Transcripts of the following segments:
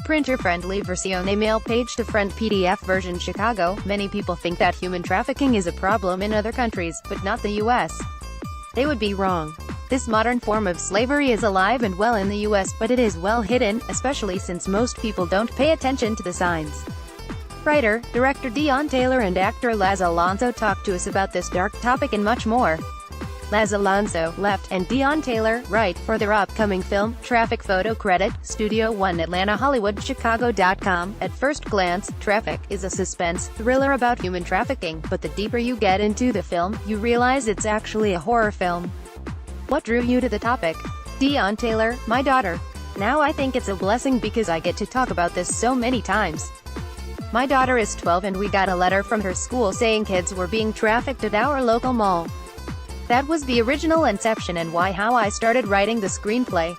printer-friendly versione mail page to friend PDF version Chicago. Many people think that human trafficking is a problem in other countries, but not the US. They would be wrong. This modern form of slavery is alive and well in the US, but it is well hidden, especially since most people don't pay attention to the signs. Writer, director Deon Taylor and actor Laz Alonso talk to us about this dark topic and much more. Laz Alonso, left, and Deon Taylor, right, for their upcoming film, Traffik. Photo credit, Studio One, Atlanta, Hollywood, Chicago.com. At first glance, Traffik is a suspense thriller about human trafficking, but the deeper you get into the film, you realize it's actually a horror film. What drew you to the topic? Deon Taylor, my daughter. Now I think it's a blessing because I get to talk about this so many times. My daughter is 12 and we got a letter from her school saying kids were being trafficked at our local mall. That was the original inception and how I started writing the screenplay.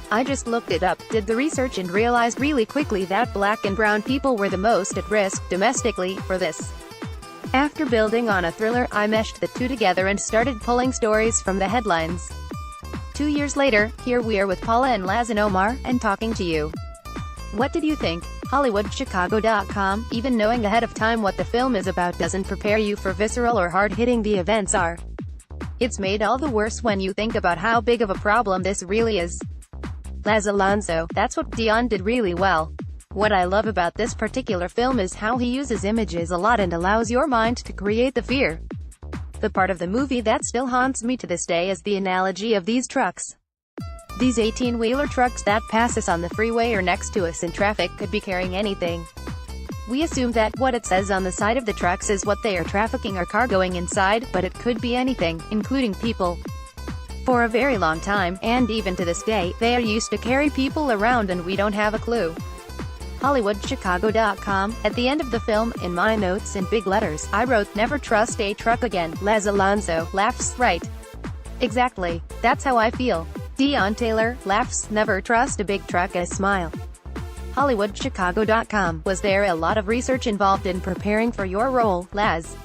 I just looked it up, did the research and realized really quickly that black and brown people were the most at risk, domestically, for this. After building on a thriller, I meshed the two together and started pulling stories from the headlines. 2 years later, here we are with Paula and Laz and Omar, and talking to you. What did you think? HollywoodChicago.com. Even knowing ahead of time what the film is about doesn't prepare you for visceral or hard-hitting the events are. It's made all the worse when you think about how big of a problem this really is. Laz Alonso, that's what Deon did really well. What I love about this particular film is how he uses images a lot and allows your mind to create the fear. The part of the movie that still haunts me to this day is the analogy of these trucks. These 18-wheeler trucks that pass us on the freeway or next to us in traffic could be carrying anything. We assume that what it says on the side of the trucks is what they are trafficking or cargoing inside, but it could be anything, including people. For a very long time, and even to this day, they are used to carry people around and we don't have a clue. HollywoodChicago.com. At the end of the film, in my notes in big letters, I wrote, "Never trust a truck again." Laz Alonso laughs, right. Exactly. That's how I feel. Deon Taylor laughs, "Never trust a big truck." I smile. HollywoodChicago.com. Was there a lot of research involved in preparing for your role, Laz?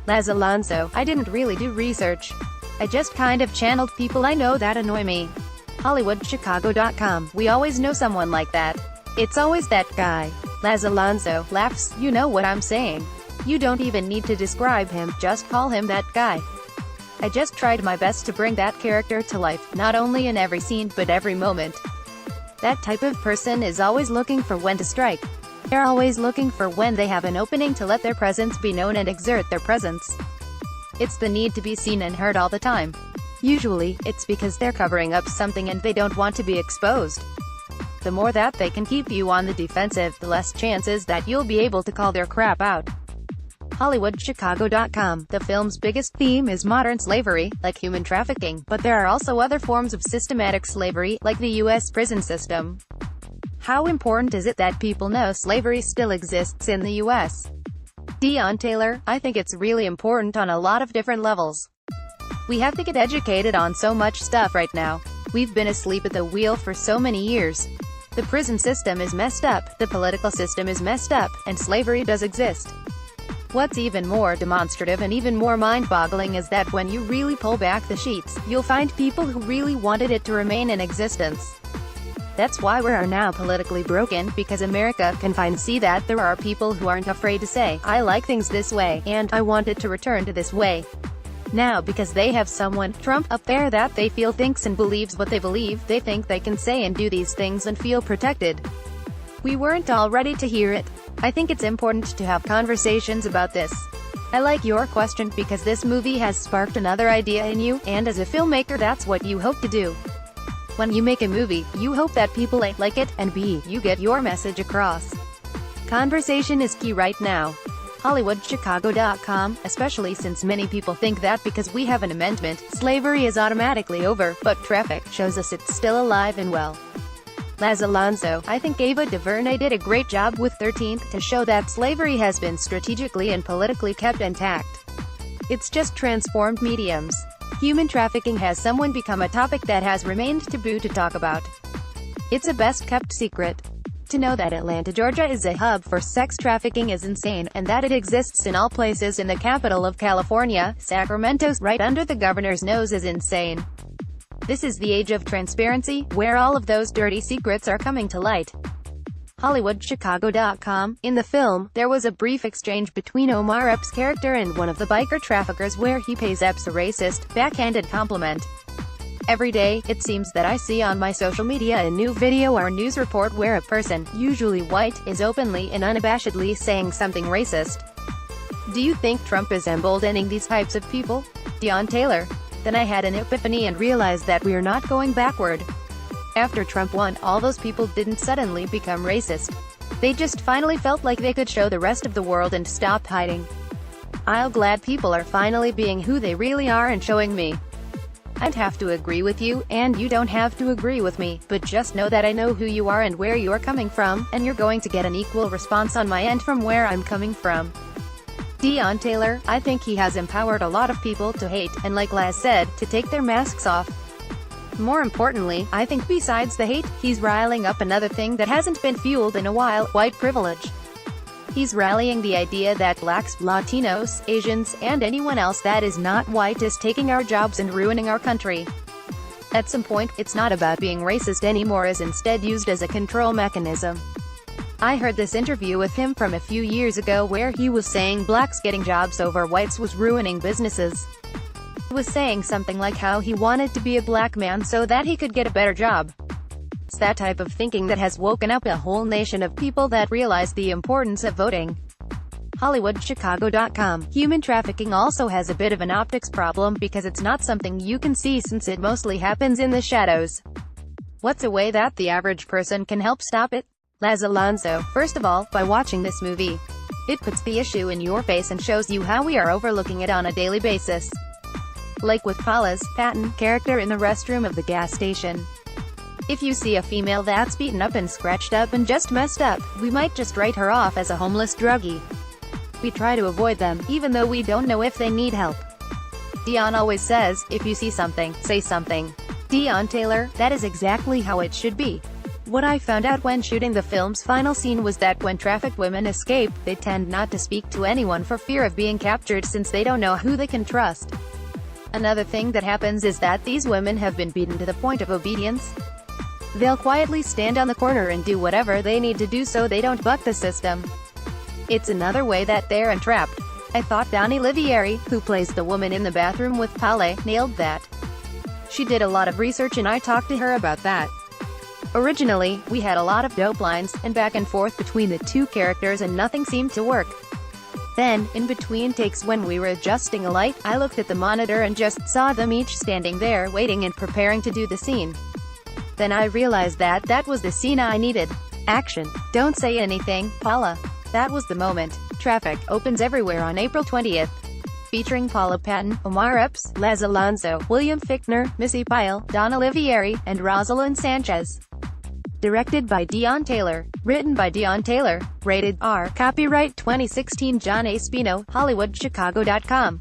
Laz Alonso. I didn't really do research. I just kind of channeled people I know that annoy me. HollywoodChicago.com. We always know someone like that. It's always that guy. Laz Alonso laughs, "You know what I'm saying. You don't even need to describe him, just call him that guy." I just tried my best to bring that character to life, not only in every scene, but every moment. That type of person is always looking for when to strike. They're always looking for when they have an opening to let their presence be known and exert their presence. It's the need to be seen and heard all the time. Usually, it's because they're covering up something and they don't want to be exposed. The more that they can keep you on the defensive, the less chances that you'll be able to call their crap out. HollywoodChicago.com. The film's biggest theme is modern slavery, like human trafficking, but there are also other forms of systematic slavery, like the U.S. prison system. How important is it that people know slavery still exists in the U.S.? Deon Taylor, I think it's really important on a lot of different levels. We have to get educated on so much stuff right now. We've been asleep at the wheel for so many years. The prison system is messed up, the political system is messed up, and slavery does exist. What's even more demonstrative and even more mind-boggling is that when you really pull back the sheets, you'll find people who really wanted it to remain in existence. That's why we are now politically broken, because America can see that there are people who aren't afraid to say, "I like things this way, and I want it to return to this way." Now because they have someone, Trump, up there that they feel thinks and believes what they believe, they think they can say and do these things and feel protected. We weren't all ready to hear it. I think it's important to have conversations about this. I like your question because this movie has sparked another idea in you, and as a filmmaker that's what you hope to do. When you make a movie, you hope that people A, like it, and B, you get your message across. Conversation is key right now. HollywoodChicago.com, especially since many people think that because we have an amendment, slavery is automatically over, but Traffik shows us it's still alive and well. Laz Alonso, I think Ava DuVernay did a great job with 13th to show that slavery has been strategically and politically kept intact. It's just transformed mediums. Human trafficking has someone become a topic that has remained taboo to talk about. It's a best-kept secret. To know that Atlanta, Georgia is a hub for sex trafficking is insane, and that it exists in all places in the capital of California, Sacramento, right under the governor's nose is insane. This is the age of transparency, where all of those dirty secrets are coming to light. HollywoodChicago.com. In the film, there was a brief exchange between Omar Epps' character and one of the biker traffickers where he pays Epps a racist, backhanded compliment. Every day, it seems that I see on my social media a new video or news report where a person, usually white, is openly and unabashedly saying something racist. Do you think Trump is emboldening these types of people? Deon Taylor. Then I had an epiphany and realized that we're not going backward. After Trump won, all those people didn't suddenly become racist. They just finally felt like they could show the rest of the world and stop hiding. I'm glad people are finally being who they really are and showing me. I'd have to agree with you, and you don't have to agree with me, but just know that I know who you are and where you're coming from, and you're going to get an equal response on my end from where I'm coming from. Deon Taylor. I think he has empowered a lot of people to hate, and like Laz said, to take their masks off. More importantly, I think besides the hate, he's riling up another thing that hasn't been fueled in a while: white privilege. He's rallying the idea that blacks, Latinos, Asians, and anyone else that is not white is taking our jobs and ruining our country. At some point, it's not about being racist anymore, is instead used as a control mechanism. I heard this interview with him from a few years ago where he was saying blacks getting jobs over whites was ruining businesses. He was saying something like how he wanted to be a black man so that he could get a better job. It's that type of thinking that has woken up a whole nation of people that realize the importance of voting. HollywoodChicago.com. Human trafficking also has a bit of an optics problem because it's not something you can see since it mostly happens in the shadows. What's a way that the average person can help stop it? Laz Alonso. First of all, by watching this movie. It puts the issue in your face and shows you how we are overlooking it on a daily basis. Like with Paula's Patton character in the restroom of the gas station. If you see a female that's beaten up and scratched up and just messed up, we might just write her off as a homeless druggie. We try to avoid them, even though we don't know if they need help. Deon always says, if you see something, say something. Deon Taylor. That is exactly how it should be. What I found out when shooting the film's final scene was that when trafficked women escape, they tend not to speak to anyone for fear of being captured since they don't know who they can trust. Another thing that happens is that these women have been beaten to the point of obedience. They'll quietly stand on the corner and do whatever they need to do so they don't buck the system. It's another way that they're entrapped. I thought Donnie Livieri, who plays the woman in the bathroom with Paula, nailed that. She did a lot of research and I talked to her about that. Originally, we had a lot of dope lines, and back and forth between the two characters and nothing seemed to work. Then, in between takes when we were adjusting a light, I looked at the monitor and just saw them each standing there waiting and preparing to do the scene. Then I realized that that was the scene I needed. Action. Don't say anything, Paula. That was the moment. Traffik opens everywhere on April 20th. Featuring Paula Patton, Omar Epps, Laz Alonso, William Fichtner, Missy Pyle, Donna Livieri, and Rosalind Sanchez. Directed by Deon Taylor. Written by Deon Taylor. Rated R. Copyright 2016 John A. Spino, HollywoodChicago.com.